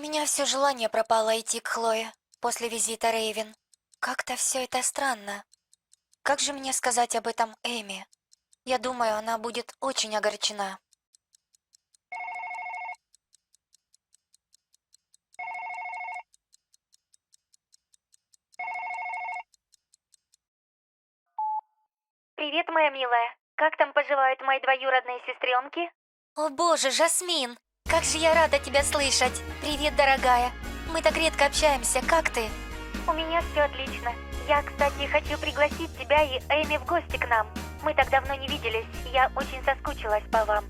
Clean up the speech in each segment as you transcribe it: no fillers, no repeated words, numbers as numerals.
меня все желание пропало идти к Хлое после визита Рейвен. Как-то все это странно. Как же мне сказать об этом Эми? Я думаю, она будет очень огорчена. Привет, моя милая. Как там поживают мои двоюродные сестренки? О боже, Жасмин! Как же я рада тебя слышать! Привет, дорогая! Мы так редко общаемся, как ты? У меня все отлично. Я, кстати, хочу пригласить тебя и Эми в гости к нам. Мы так давно не виделись, я очень соскучилась по вам.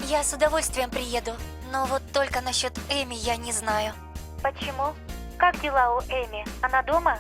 Я с удовольствием приеду, но вот только насчет Эми я не знаю. Почему? Как дела у Эми? Она дома?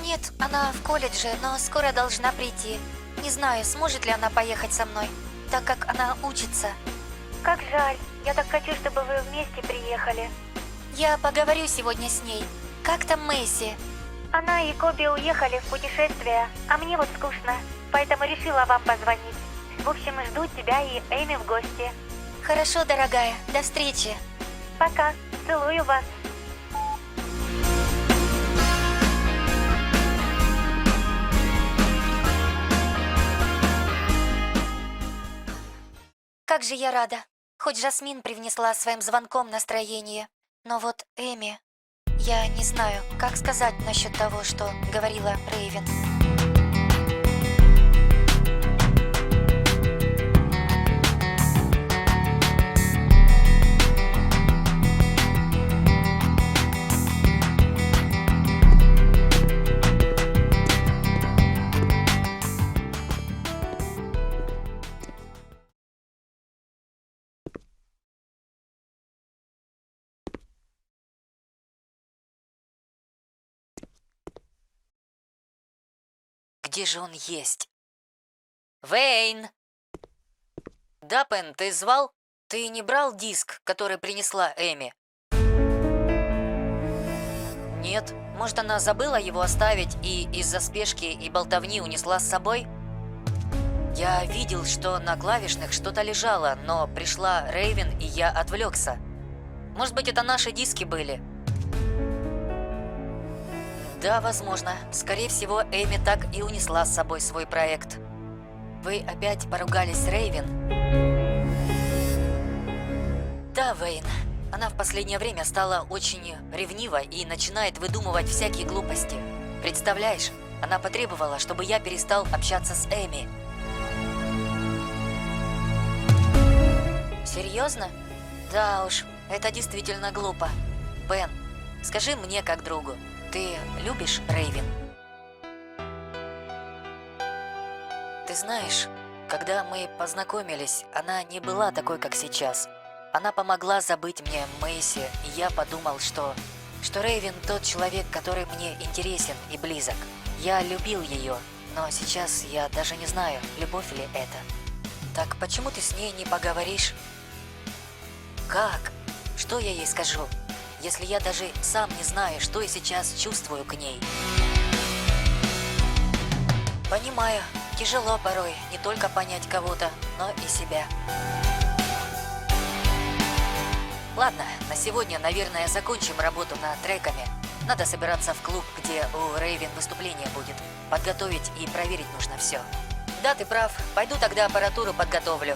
Нет, она в колледже, но скоро должна прийти. Не знаю, сможет ли она поехать со мной, так как она учится. Как жаль. Я так хочу, чтобы вы вместе приехали. Я поговорю сегодня с ней. Как там Мэйси? Она и Коби уехали в путешествие, а мне вот скучно, поэтому решила вам позвонить. В общем, жду тебя и Эми в гости. Хорошо, дорогая, до встречи. Пока. Целую вас. Как же я рада. Хоть Жасмин привнесла своим звонком настроение. Но вот Эми... Я не знаю, как сказать насчет того, что говорила Рейвен. Где же он есть? Вейн! Да, Пен, ты звал? Ты не брал диск, который принесла Эми? Нет. Может, она забыла его оставить и из-за спешки и болтовни унесла с собой? Я видел, что на клавишных что-то лежало, но пришла Рейвен, и я отвлекся. Может быть, это наши диски были? Да, возможно. Скорее всего, Эми так и унесла с собой свой проект. Вы опять поругались с Рейвен? Да, Вейн. Она в последнее время стала очень ревнива и начинает выдумывать всякие глупости. Представляешь, она потребовала, чтобы я перестал общаться с Эми. Серьезно? Да уж, это действительно глупо. Бен, скажи мне как другу, ты любишь Рейвен? Ты знаешь, когда мы познакомились, она не была такой, как сейчас. Она помогла забыть мне Мэйси, и я подумал, что Рейвен тот человек, который мне интересен и близок. Я любил ее, но сейчас я даже не знаю, любовь ли это. Так почему ты с ней не поговоришь? Как? Что я ей скажу, если я даже сам не знаю, что я сейчас чувствую к ней? Понимаю, тяжело порой не только понять кого-то, но и себя. Ладно, на сегодня, наверное, закончим работу над треками. Надо собираться в клуб, где у Рейвен выступление будет. Подготовить и проверить нужно все. Да, ты прав. Пойду тогда аппаратуру подготовлю.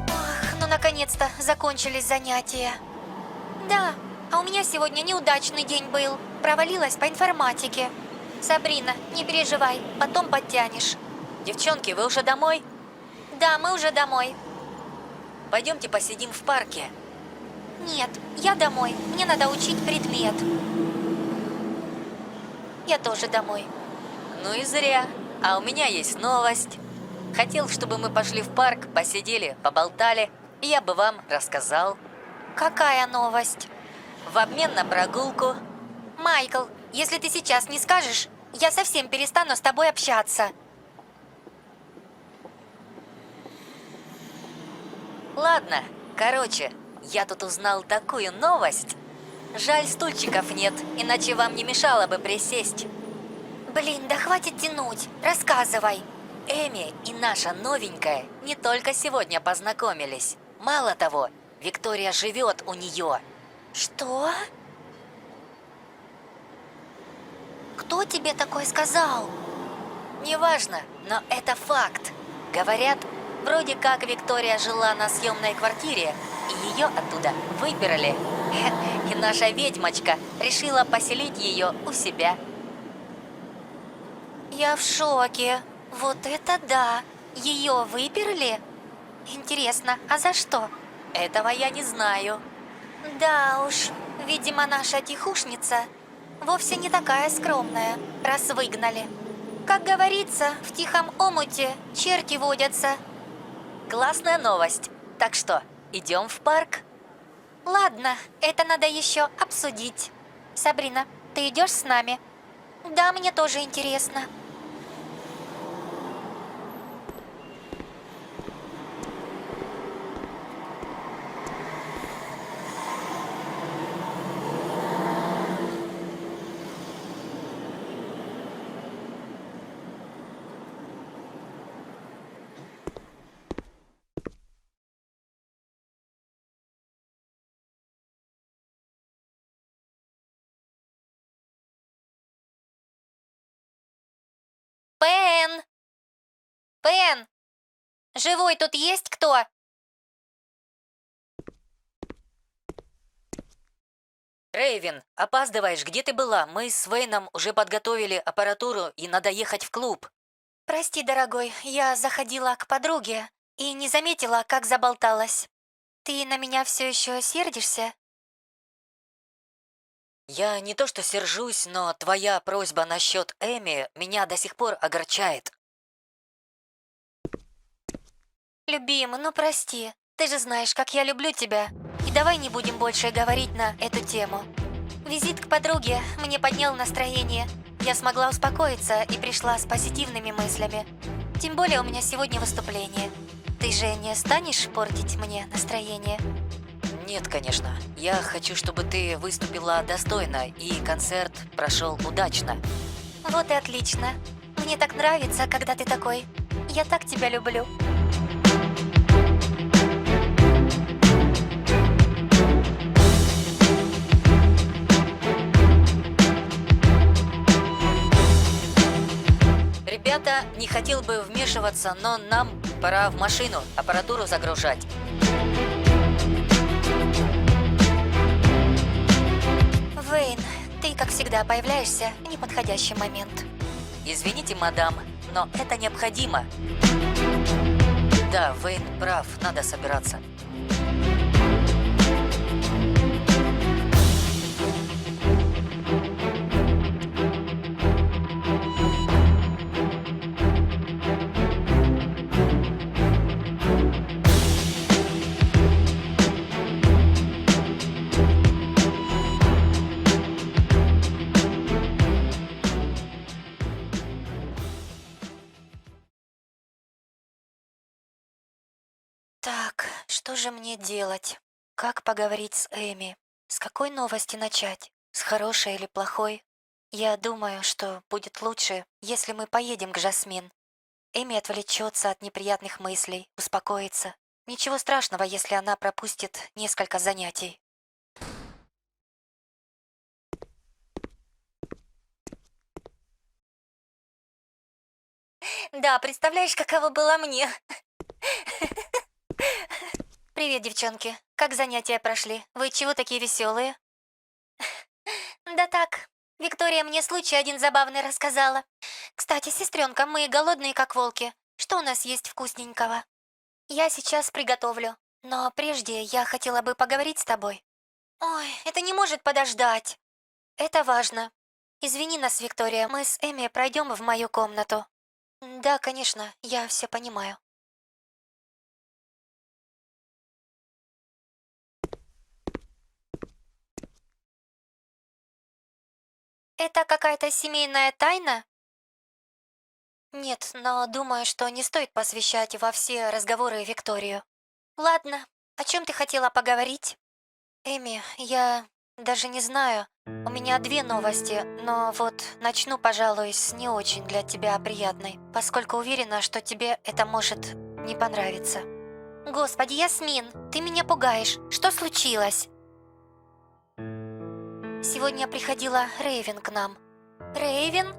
Ох, ну наконец-то закончились занятия. Да, а у меня сегодня неудачный день был. Провалилась по информатике. Сабрина, не переживай, потом подтянешь. Девчонки, вы уже домой? Да, мы уже домой. Пойдемте посидим в парке. Нет, я домой. Мне надо учить предмет. Я тоже домой. Ну и зря. А у меня есть новость. Хотел, чтобы мы пошли в парк, посидели, поболтали, и я бы вам рассказал. Какая новость? В обмен на прогулку. Майкл, если ты сейчас не скажешь, я совсем перестану с тобой общаться. Ладно, короче, я тут узнал такую новость. Жаль, стульчиков нет, иначе вам не мешало бы присесть. Блин, да хватит тянуть. Рассказывай. Эми и наша новенькая не только сегодня познакомились. Мало того, Виктория живет у нее. Что? Кто тебе такое сказал? Неважно, но это факт. Говорят, вроде как Виктория жила на съемной квартире, и ее оттуда выперли. И наша ведьмочка решила поселить ее у себя. Я в шоке. Вот это да. Ее выперли? Интересно, а за что? Этого я не знаю. Да уж, видимо, наша тихушница вовсе не такая скромная, раз выгнали. Как говорится, в тихом омуте черти водятся. Классная новость. Так что, идем в парк? Ладно, это надо еще обсудить. Сабрина, ты идешь с нами? Да, мне тоже интересно. Пен! Пен! Живой тут есть кто? Рейвен, опаздываешь, где ты была? Мы с Вейном уже подготовили аппаратуру и надо ехать в клуб. Прости, дорогой, я заходила к подруге и не заметила, как заболталась. Ты на меня все еще сердишься? Я не то что сержусь, но твоя просьба насчет Эми меня до сих пор огорчает. Любимый, ну прости. Ты же знаешь, как я люблю тебя. И давай не будем больше говорить на эту тему. Визит к подруге мне поднял настроение. Я смогла успокоиться и пришла с позитивными мыслями. Тем более у меня сегодня выступление. Ты же не станешь портить мне настроение? Нет, конечно. Я хочу, чтобы ты выступила достойно и концерт прошел удачно. Вот и отлично. Мне так нравится, когда ты такой. Я так тебя люблю. Ребята, не хотел бы вмешиваться, но нам пора в машину аппаратуру загружать. Вейн, ты, как всегда, появляешься в неподходящий момент. Извините, мадам, но это необходимо. Да, Вейн прав, надо собираться. Так, что же мне делать? Как поговорить с Эми? С какой новости начать? С хорошей или плохой? Я думаю, что будет лучше, если мы поедем к Жасмин. Эми отвлечется от неприятных мыслей, успокоится. Ничего страшного, если она пропустит несколько занятий. Да, представляешь, каково было мне? Привет, девчонки. Как занятия прошли? Вы чего такие веселые? Да так. Виктория мне случай один забавный рассказала. Кстати, сестренка, мы голодные, как волки. Что у нас есть вкусненького? Я сейчас приготовлю. Но прежде я хотела бы поговорить с тобой. Ой, это не может подождать. Это важно. Извини нас, Виктория, мы с Эми пройдем в мою комнату. Да, конечно, я все понимаю. Это какая-то семейная тайна? Нет, но думаю, что не стоит посвящать во все разговоры Викторию. Ладно, о чем ты хотела поговорить? Эми, я даже не знаю. У меня две новости, но вот начну, пожалуй, с не очень для тебя приятной, поскольку уверена, что тебе это может не понравиться. Господи, Ясмин, ты меня пугаешь. Что случилось? Сегодня приходила Рейвен к нам. Рейвен?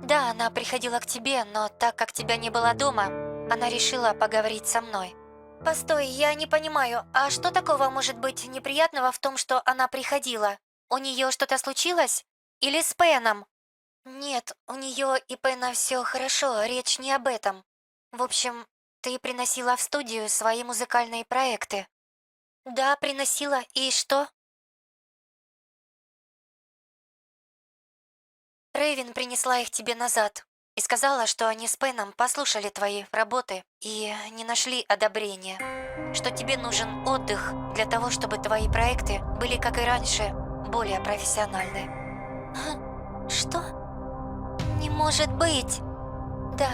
Да, она приходила к тебе, но так как тебя не было дома, она решила поговорить со мной. Постой, я не понимаю, а что такого может быть неприятного в том, что она приходила? У нее что-то случилось? Или с Пеном? Нет, у нее и Пена все хорошо, речь не об этом. В общем, ты приносила в студию свои музыкальные проекты. Да, приносила, и что? Рейвен принесла их тебе назад и сказала, что они с Пеном послушали твои работы и не нашли одобрения, что тебе нужен отдых для того, чтобы твои проекты были, как и раньше, более профессиональные. Что? Не может быть! Да,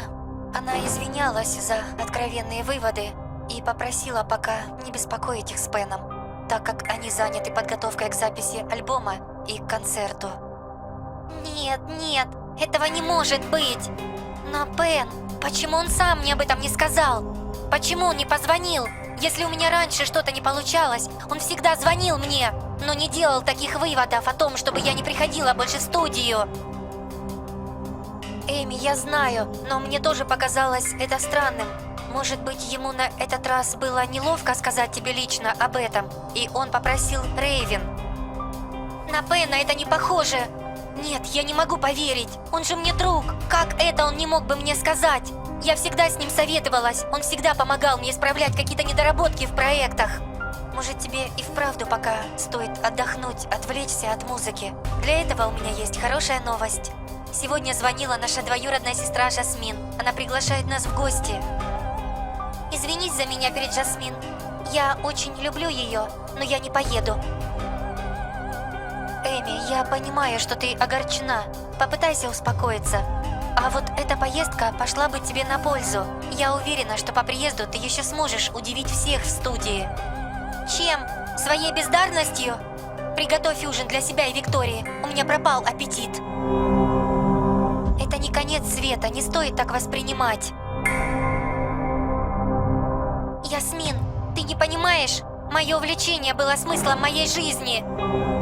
она извинялась за откровенные выводы и попросила пока не беспокоить их с Пеном, так как они заняты подготовкой к записи альбома и к концерту. Нет, нет, этого не может быть. Но Пен, почему он сам мне об этом не сказал? Почему он не позвонил? Если у меня раньше что-то не получалось, он всегда звонил мне, но не делал таких выводов о том, чтобы я не приходила больше в студию. Эми, я знаю, но мне тоже показалось это странным. Может быть, ему на этот раз было неловко сказать тебе лично об этом, и он попросил Рейвен. На Пена это не похоже. Нет, я не могу поверить. Он же мне друг. Как это он не мог бы мне сказать? Я всегда с ним советовалась. Он всегда помогал мне исправлять какие-то недоработки в проектах. Может, тебе и вправду пока стоит отдохнуть, отвлечься от музыки. Для этого у меня есть хорошая новость. Сегодня звонила наша двоюродная сестра Жасмин. Она приглашает нас в гости. Извинись за меня перед Жасмин. Я очень люблю ее, но я не поеду. Эми, я понимаю, что ты огорчена. Попытайся успокоиться. А вот эта поездка пошла бы тебе на пользу. Я уверена, что по приезду ты еще сможешь удивить всех в студии. Чем? Своей бездарностью? Приготовь ужин для себя и Виктории. У меня пропал аппетит. Это не конец света, не стоит так воспринимать. Ясмин, ты не понимаешь? Мое увлечение было смыслом моей жизни.